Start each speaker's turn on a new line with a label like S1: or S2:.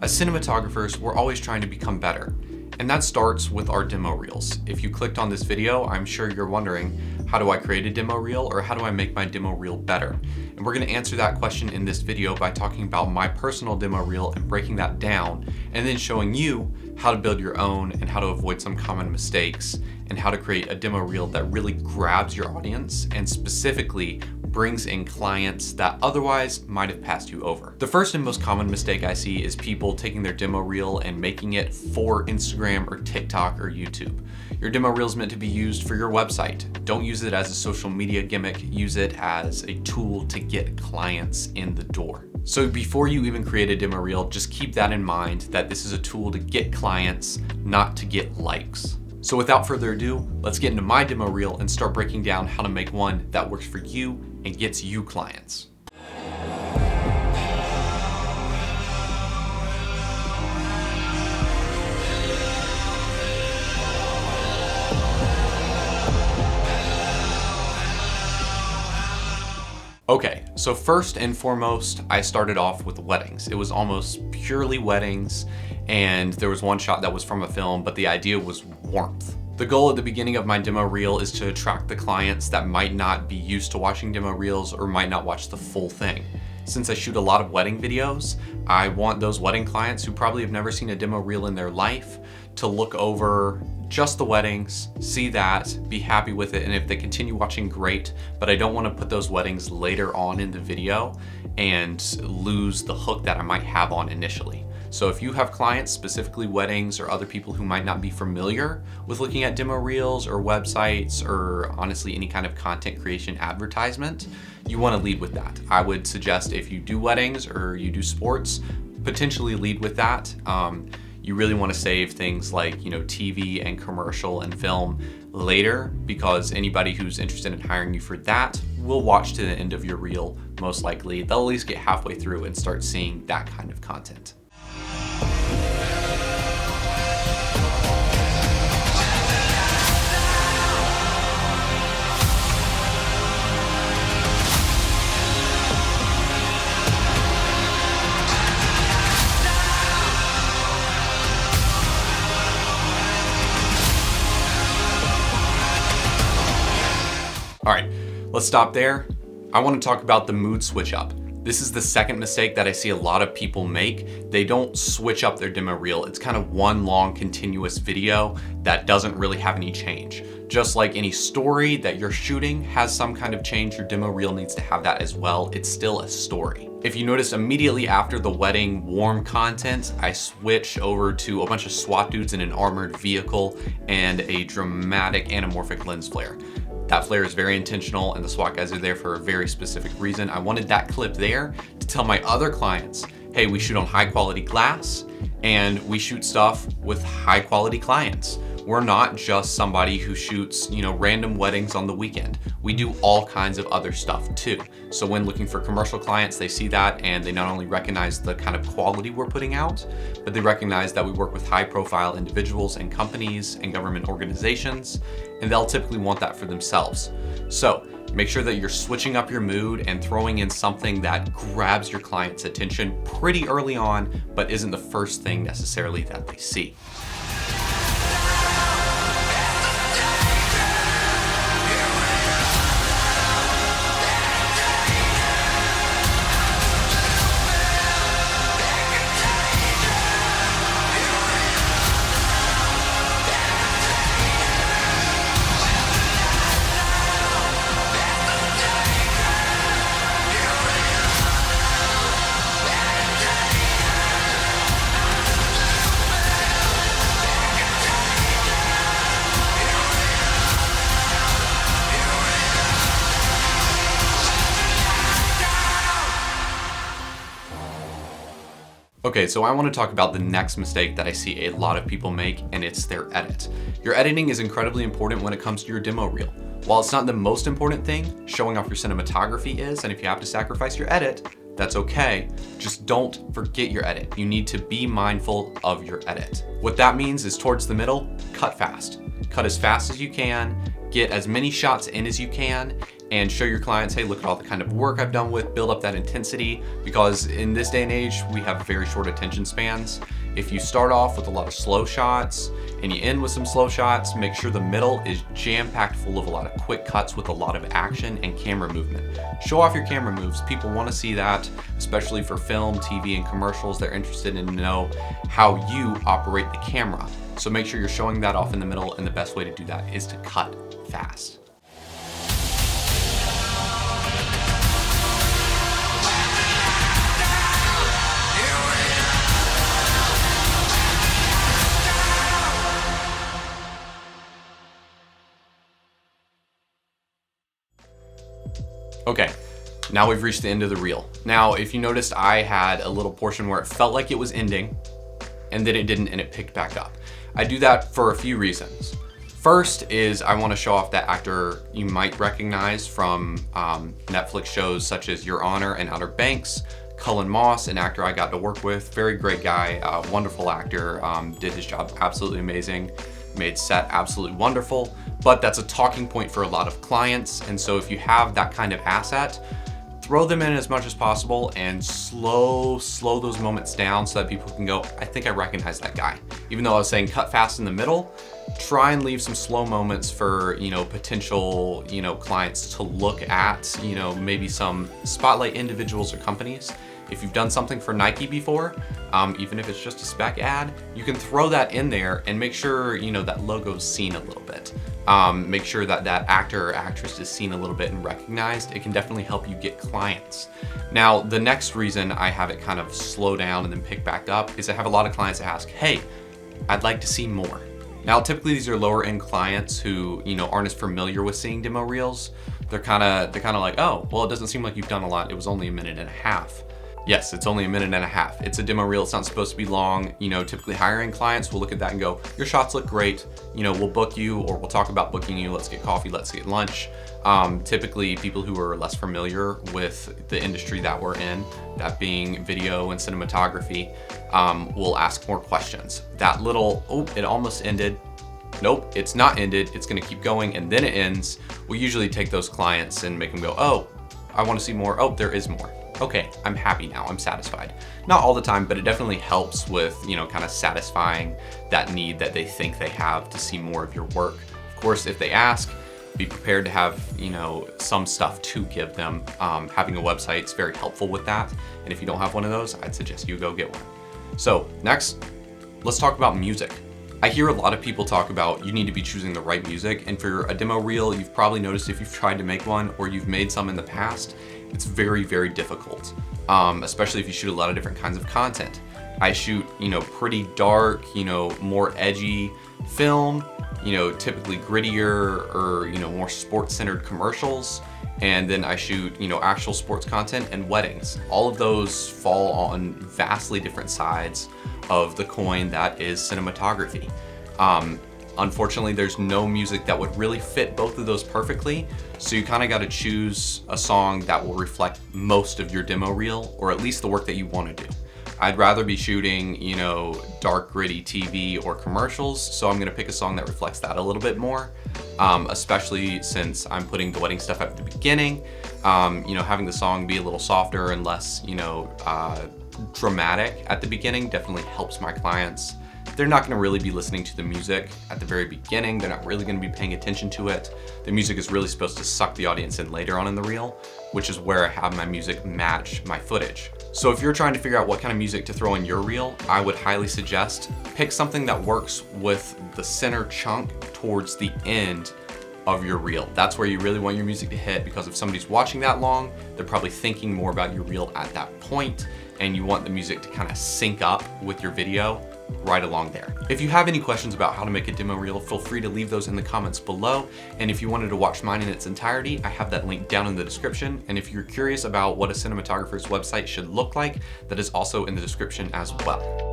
S1: As cinematographers, we're always trying to become better, and that starts with our demo reels. If you clicked on this video, I'm sure you're wondering, how do I create a demo reel, or how do I make my demo reel better? And we're going to answer that question in this video by talking about my personal demo reel and breaking that down, and then showing you how to build your own and how to avoid some common mistakes, and how to create a demo reel that really grabs your audience and specifically brings in clients that otherwise might have passed you over. The first and most common mistake I see is people taking their demo reel and making it for Instagram or TikTok or YouTube. Your demo reel is meant to be used for your website. Don't use it as a social media gimmick. Use it as a tool to get clients in the door. So before you even create a demo reel, just keep that in mind, that this is a tool to get clients, not to get likes. So without further ado, let's get into my demo reel and start breaking down how to make one that works for you and gets you clients. Okay, so first and foremost, I started off with weddings. It was almost purely weddings, and there was one shot that was from a film, but the idea was warmth. The goal at the beginning of my demo reel is to attract the clients that might not be used to watching demo reels or might not watch the full thing. Since I shoot a lot of wedding videos, I want those wedding clients who probably have never seen a demo reel in their life to look over just the weddings, see that, be happy with it, and if they continue watching, great, but I don't want to put those weddings later on in the video and lose the hook that I might have on initially. So if you have clients, specifically weddings or other people who might not be familiar with looking at demo reels or websites or honestly any kind of content creation advertisement, you want to lead with that. I would suggest if you do weddings or you do sports, potentially lead with that. You really want to save things like, TV and commercial and film later, because anybody who's interested in hiring you for that will watch to the end of your reel. Most likely, they'll at least get halfway through and start seeing that kind of content. All right, let's stop there. I want to talk about the mood switch up. This is the second mistake that I see a lot of people make. They don't switch up their demo reel. It's kind of one long continuous video that doesn't really have any change. Just like any story that you're shooting has some kind of change, your demo reel needs to have that as well. It's still a story. If you notice, immediately after the wedding warm content, I switch over to a bunch of SWAT dudes in an armored vehicle and a dramatic anamorphic lens flare. That flare is very intentional, and the SWAT guys are there for a very specific reason. I wanted that clip there to tell my other clients, hey, we shoot on high quality glass and we shoot stuff with high quality clients. We're not just somebody who shoots, random weddings on the weekend. We do all kinds of other stuff too. So when looking for commercial clients, they see that and they not only recognize the kind of quality we're putting out, but they recognize that we work with high profile individuals and companies and government organizations, and they'll typically want that for themselves. So make sure that you're switching up your mood and throwing in something that grabs your client's attention pretty early on, but isn't the first thing necessarily that they see. Okay, so I want to talk about the next mistake that I see a lot of people make, and it's their edit. Your editing is incredibly important when it comes to your demo reel. While it's not the most important thing, showing off your cinematography is, and if you have to sacrifice your edit, that's okay. Just don't forget your edit. You need to be mindful of your edit. What that means is towards the middle, cut fast. Cut as fast as you can, get as many shots in as you can, and show your clients, hey, look at all the kind of work I've done with, build up that intensity, because in this day and age, we have very short attention spans. If you start off with a lot of slow shots and you end with some slow shots, make sure the middle is jam-packed full of a lot of quick cuts with a lot of action and camera movement. Show off your camera moves. People want to see that, especially for film, TV, and commercials. They're interested in to know how you operate the camera. So make sure you're showing that off in the middle, and the best way to do that is to cut fast. Okay, now we've reached the end of the reel. Now, if you noticed, I had a little portion where it felt like it was ending, and then it didn't, and it picked back up. I do that for a few reasons. First is I want to show off that actor you might recognize from Netflix shows such as Your Honor and Outer Banks. Cullen Moss, an actor I got to work with, very great guy, wonderful actor, did his job absolutely amazing, made set absolutely wonderful, but that's a talking point for a lot of clients. And so if you have that kind of asset, throw them in as much as possible and slow those moments down so that people can go, I think I recognize that guy. Even though I was saying cut fast in the middle, try and leave some slow moments for, potential, clients to look at, maybe some spotlight individuals or companies. If you've done something for Nike before, even if it's just a spec ad, you can throw that in there and make sure, that logo's seen a little bit. Make sure that that actor or actress is seen a little bit and recognized. It can definitely help you get clients. Now, the next reason I have it kind of slow down and then pick back up is I have a lot of clients that ask, hey, I'd like to see more. Now, typically these are lower end clients who, aren't as familiar with seeing demo reels. They're kind of like, oh, well, it doesn't seem like you've done a lot. It was only a minute and a half. Yes, it's only a minute and a half. It's a demo reel. It's not supposed to be long. Typically hiring clients will look at that and go, your shots look great. We'll book you, or we'll talk about booking you. Let's get coffee, let's get lunch. Typically people who are less familiar with the industry that we're in, that being video and cinematography, will ask more questions. That little, oh, it almost ended. Nope, it's not ended. It's gonna keep going and then it ends. We usually take those clients and make them go, oh, I wanna see more. Oh, there is more. Okay, I'm happy now, I'm satisfied. Not all the time, but it definitely helps with, kind of satisfying that need that they think they have to see more of your work. Of course, if they ask, be prepared to have, some stuff to give them. Having a website is very helpful with that. And if you don't have one of those, I'd suggest you go get one. So next, let's talk about music. I hear a lot of people talk about you need to be choosing the right music, and for a demo reel, you've probably noticed if you've tried to make one or you've made some in the past, it's very, very difficult, especially if you shoot a lot of different kinds of content. I shoot, pretty dark, more edgy film, typically grittier or, more sports-centered commercials. And then I shoot, actual sports content and weddings. All of those fall on vastly different sides of the coin that is cinematography. Unfortunately, there's no music that would really fit both of those perfectly, so you kind of got to choose a song that will reflect most of your demo reel, or at least the work that you want to do. I'd rather be shooting, dark, gritty TV or commercials, so I'm gonna pick a song that reflects that a little bit more, especially since I'm putting the wedding stuff at the beginning. Having the song be a little softer and less, dramatic at the beginning definitely helps my clients. They're not gonna really be listening to the music at the very beginning. They're not really gonna be paying attention to it. The music is really supposed to suck the audience in later on in the reel, which is where I have my music match my footage. So if you're trying to figure out what kind of music to throw in your reel, I would highly suggest pick something that works with the center chunk towards the end of your reel. That's where you really want your music to hit, because if somebody's watching that long, they're probably thinking more about your reel at that point, and you want the music to kind of sync up with your video right along there. If you have any questions about how to make a demo reel, feel free to leave those in the comments below. And if you wanted to watch mine in its entirety, I have that link down in the description. And if you're curious about what a cinematographer's website should look like, that is also in the description as well.